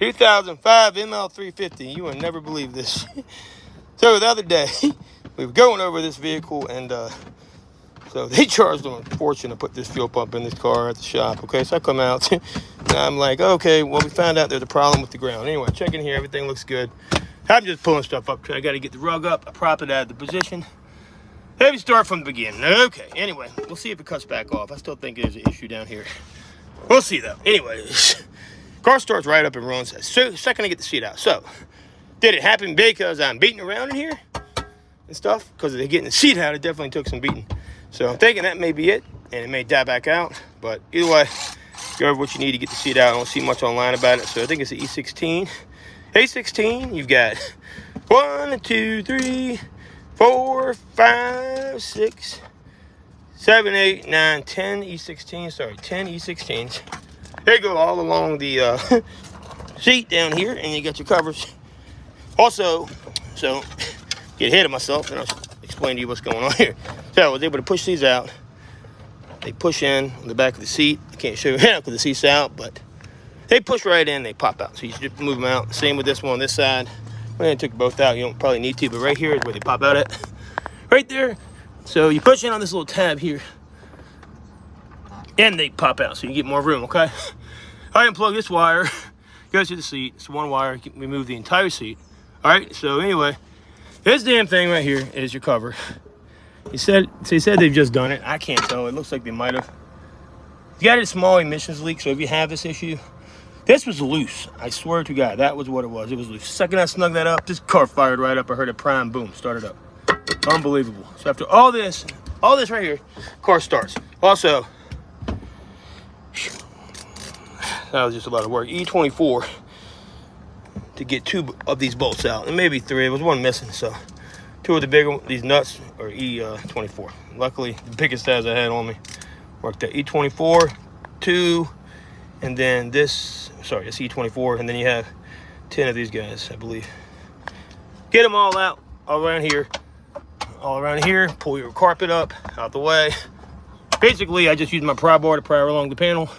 2005 ML350. You will never believe this. So the other day, we were going over this vehicle, and so they charged them a fortune to put this fuel pump in this car at the shop. Okay, so I come out, and I'm like, okay, well, we found out there's a problem with the ground. Anyway, check in here, everything looks good. I'm just pulling stuff up. I got to get the rug up. I prop it out of the position. Maybe start from the beginning. Okay, anyway, we'll see if it cuts back off. I still think there's an issue down here. We'll see, though. Anyways, car starts right up and runs. So, second I get the seat out. So, did it happen because I'm beating around in here and stuff? Because of getting the seat out, it definitely took some beating. So, I'm thinking that may be it, and it may die back out. But either way, go over what you need to get the seat out. I don't see much online about it. So, I think it's the E16. A16, you've got 1, 2, 3, 4, 5, 6, 7, 8, 9, 10 E16. Sorry, 10 E16s. There you go, all along the seat down here, and you got your covers. Also, so get ahead of myself, and I'll explain to you what's going on here. So I was able to push these out. They push in on the back of the seat. I can't show you how because the seat's out, but they push right in, they pop out. So you just move them out. Same with this one on this side. Well, I took both out. You don't probably need to, but right here is where they pop out at. Right there. So you push in on this little tab here, and they pop out, so you get more room, okay? I unplug this wire, goes to the seat. It's one wire, remove the entire seat. All right, so anyway, this damn thing right here is your cover. He said they've just done it. I can't tell. It looks like they might have. You got a small emissions leak, so if you have this issue, this was loose. I swear to God, that was what it was. It was loose. Second I snug that up, this car fired right up. I heard it prime, boom, started up. Unbelievable. So after all this right here, car starts. Also, that was just a lot of work. E24 to get 2 of these bolts out, and maybe 3. There was one missing, so 2 of the bigger these nuts are E24. Luckily, the biggest size I had on me worked at E24, 2, and then this. Sorry, it's E24, and then you have 10 of these guys, I believe. Get them all out, all around here. Pull your carpet up out the way. Basically, I just use my pry bar to pry along the panel.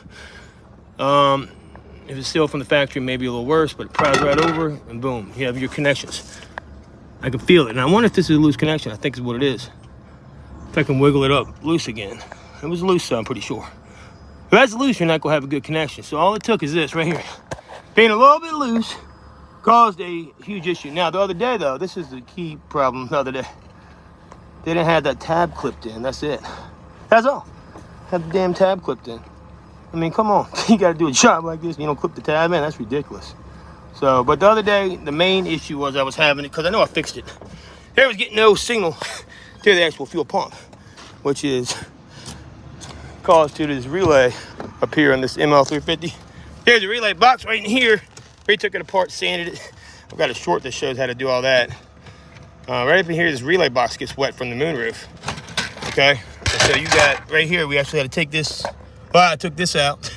If it's still from the factory, maybe a little worse, but it pries right over, and boom, you have your connections. I can feel it, and I wonder if this is a loose connection. I think it's what it is. If I can wiggle it up loose again. It was loose, so I'm pretty sure. If that's loose, you're not gonna have a good connection. So all it took is this right here. Being a little bit loose caused a huge issue. Now, the other day, though, this is the key problem the other day. They didn't have that tab clipped in. That's it. That's all. Have the damn tab clipped in. I mean, come on. You got to do a job like this and you don't clip the tab in. That's ridiculous. So, but the other day, the main issue was I was having it, because I know I fixed it. There was getting no signal to the actual fuel pump, which is caused to this relay up here on this ML350. There's a relay box right in here. We took it apart, sanded it. I've got a short that shows how to do all that. Right up in here, this relay box gets wet from the moonroof. Okay, so you got right here, we actually had to take this. Well, I took this out.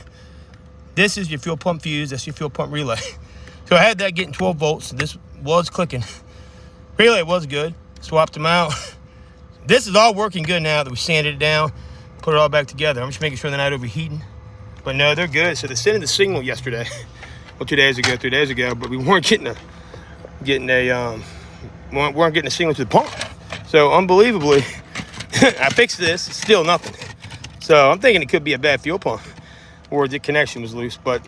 This is your fuel pump fuse. That's your fuel pump relay. So I had that getting 12 volts. This was clicking. Relay was good. Swapped them out. This is all working good now that we sanded it down, put it all back together. I'm just making sure they're not overheating. But no, they're good. So they sent the signal yesterday. Well, 2 days ago, 3 days ago, but we weren't getting a signal to the pump. So unbelievably, I fixed this. It's still nothing. So I'm thinking it could be a bad fuel pump, or the connection was loose. But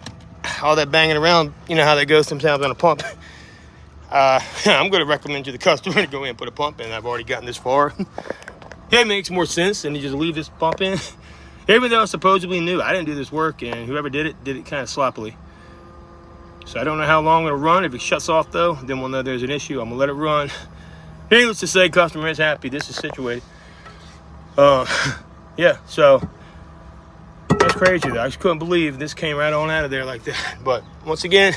all that banging around, you know how that goes sometimes on a pump. I'm going to recommend to the customer to go in and put a pump in. I've already gotten this far. It makes more sense than to just leave this pump in. Even though it's supposedly new, I didn't do this work, and whoever did it kind of sloppily. So I don't know how long it'll run. If it shuts off, though, then we'll know there's an issue. I'm going to let it run. Needless to say, customer is happy. This is situated. Yeah, so that's crazy, though. I just couldn't believe this came right on out of there like that. But once again,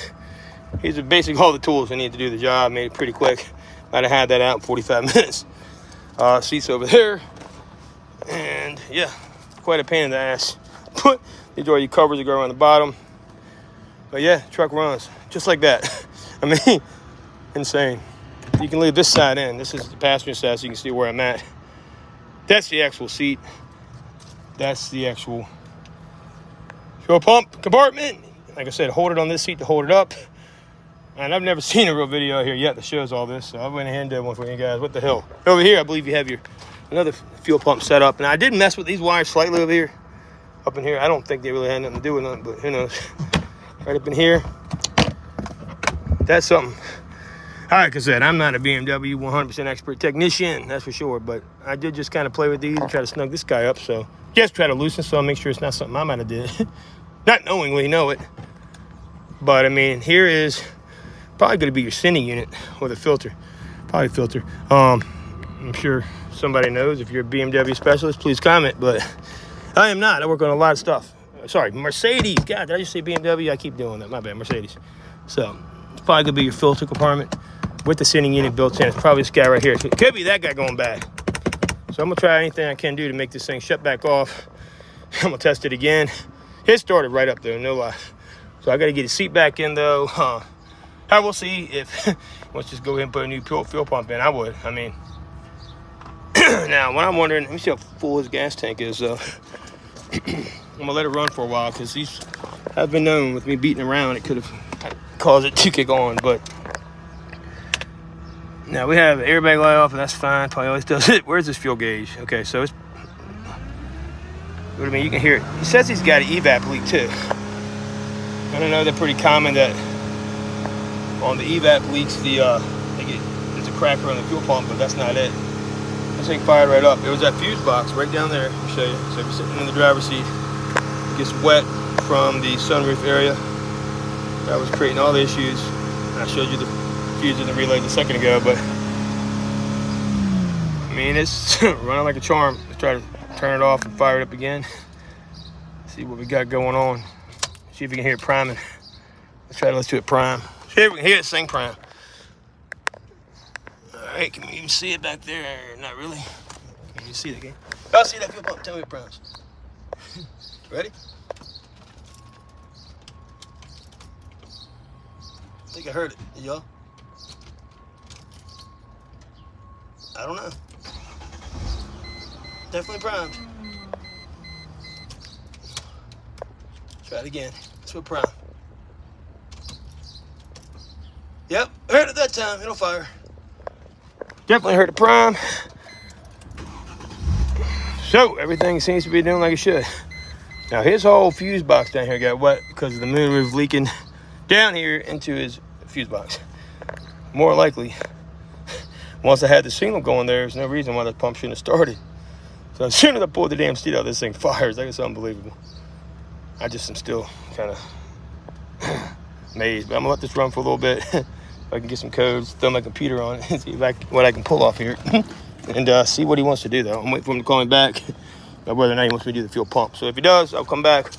these are basically all the tools I need to do the job. Made it pretty quick. Might have had that out in 45 minutes. Seats over there. And, yeah, quite a pain in the ass. But these are your covers that go around the bottom. But, yeah, truck runs just like that. I mean, insane. You can leave this side in. This is the passenger side, so you can see where I'm at. That's the actual seat. That's the actual fuel pump compartment. Like I said, hold it on this seat to hold it up. And I've never seen a real video out here yet that shows all this, so I went ahead and did one for you guys. What the hell? Over here, I believe you have another fuel pump set up. And I did mess with these wires slightly over here. Up in here, I don't think they really had nothing to do with nothing, but who knows. Right up in here, that's something. Like I said, I'm not a BMW 100% expert technician, that's for sure, but I did just kind of play with these and try to snug this guy up, so just try to loosen, so I'll make sure it's not something I might have did. Not knowingly know it. But I mean, here is probably going to be your sending unit with a filter. Probably filter. I'm sure somebody knows. If you're a BMW specialist, please comment, but I am not. I work on a lot of stuff. Sorry, Mercedes. God, did I just say BMW? I keep doing that. My bad, Mercedes. So it's probably going to be your filter compartment with the sending unit built in. It's probably this guy right here. It could be that guy going bad. So I'm going to try anything I can do to make this thing shut back off. I'm going to test it again. It started right up there, no lie. So I got to get his seat back in, though. I will see if let's just go ahead and put a new fuel pump in. I would. I mean, now, what I'm wondering, let me see how full his gas tank is, though. I'm going to let it run for a while because these have been known with me beating around. It could have caused it to kick on, but now we have the airbag light off, and that's fine. Probably always does it. Where's this fuel gauge? Okay, so it's, what I mean, you can hear it. He says he's got an evap leak too. I don't know, they're pretty common that on the evap leaks, there's a cracker on the fuel pump, but that's not it. This thing fired right up. There was that fuse box right down there. Let me show you. So if you're sitting in the driver's seat, it gets wet from the sunroof area. That was creating all the issues. I showed you the fuse in the relay a second ago, but I mean, it's running like a charm. Let's try to turn it off and fire it up again. See what we got going on. See if we can hear it priming. Let's do it prime. See if we can hear it sing prime. All right, can you even see it back there? Not really. Can you see it again? I'll see that fuel pump. Tell me it primes. Ready? I think I heard it. Did y'all? I don't know. Definitely primed. Try it again. Let's go prime. Yep, heard it that time. It'll fire. Definitely heard the prime. So everything seems to be doing like it should. Now his whole fuse box down here got wet because of the moonroof leaking down here into his fuse box. More likely, once I had the signal going there's no reason why the pump shouldn't have started. So as soon as I pulled the damn seat out, this thing fires. Like, it's unbelievable. I just am still kind of amazed. But I'm gonna let this run for a little bit. If I can get some codes, throw my computer on it, and see what I can pull off here. And see what he wants to do, though. I'm waiting for him to call me back about whether or not he wants me to do the fuel pump. So if he does, I'll come back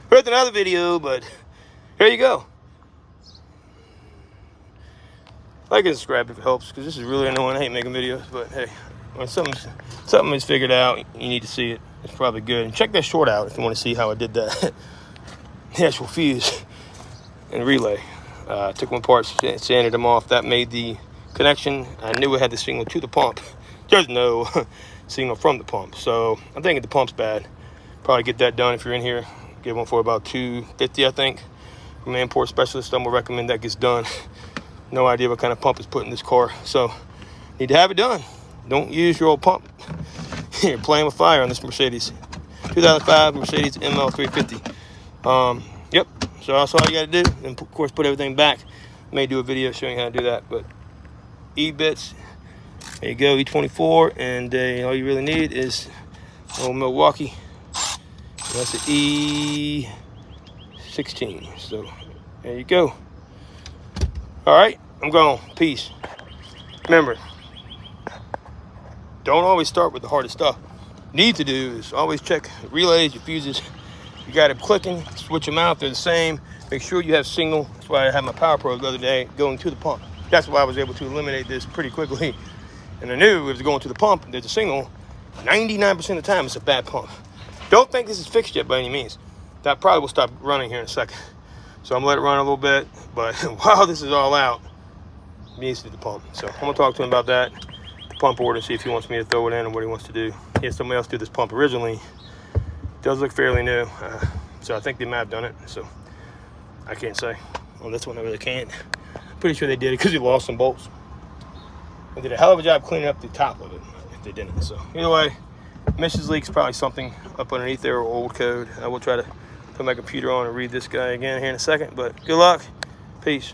with another video. But here you go. Like and subscribe if it helps, because this is really annoying. I hate making videos, but hey, when something is figured out, you need to see it. It's probably good. And check that short out if you want to see how I did that. The actual fuse and relay. Took one apart, sanded them off. That made the connection. I knew it had the signal to the pump. There's no signal from the pump. So I'm thinking the pump's bad. Probably get that done if you're in here. Get one for about $250, I think. From an import specialist, I'm gonna recommend that gets done. No idea what kind of pump is put in this car. So need to have it done. Don't use your old pump. You're playing with fire on this Mercedes. 2005 Mercedes ML350. Yep. So that's all you got to do. And of course, put everything back. May do a video showing how to do that. But E-bits, there you go, E24. And all you really need is old Milwaukee. That's the E16. So there you go. All right, I'm gone. Peace. Remember, don't always start with the hardest stuff. Need to do is always check relays, your fuses. You got it clicking, switch them out, they're the same. Make sure you have signal. That's why I had my Power Pro the other day going to the pump. That's why I was able to eliminate this pretty quickly. And I knew it was going to the pump, there's a signal. 99% of the time, it's a bad pump. Don't think this is fixed yet by any means. That probably will stop running here in a second. So I'm gonna let it run a little bit, but while this is all out, it needs to do the pump. So I'm gonna talk to him about that, the pump order, see if he wants me to throw it in or what he wants to do. He had somebody else do this pump originally. It does look fairly new, so I think they might have done it. So I can't say on this one, I really can't. Pretty sure they did it because he lost some bolts. They did a hell of a job cleaning up the top of it if they didn't. So either way, emissions leak's probably something up underneath there or old code. I will try to put my computer on and read this guy again here in a second. But good luck. Peace.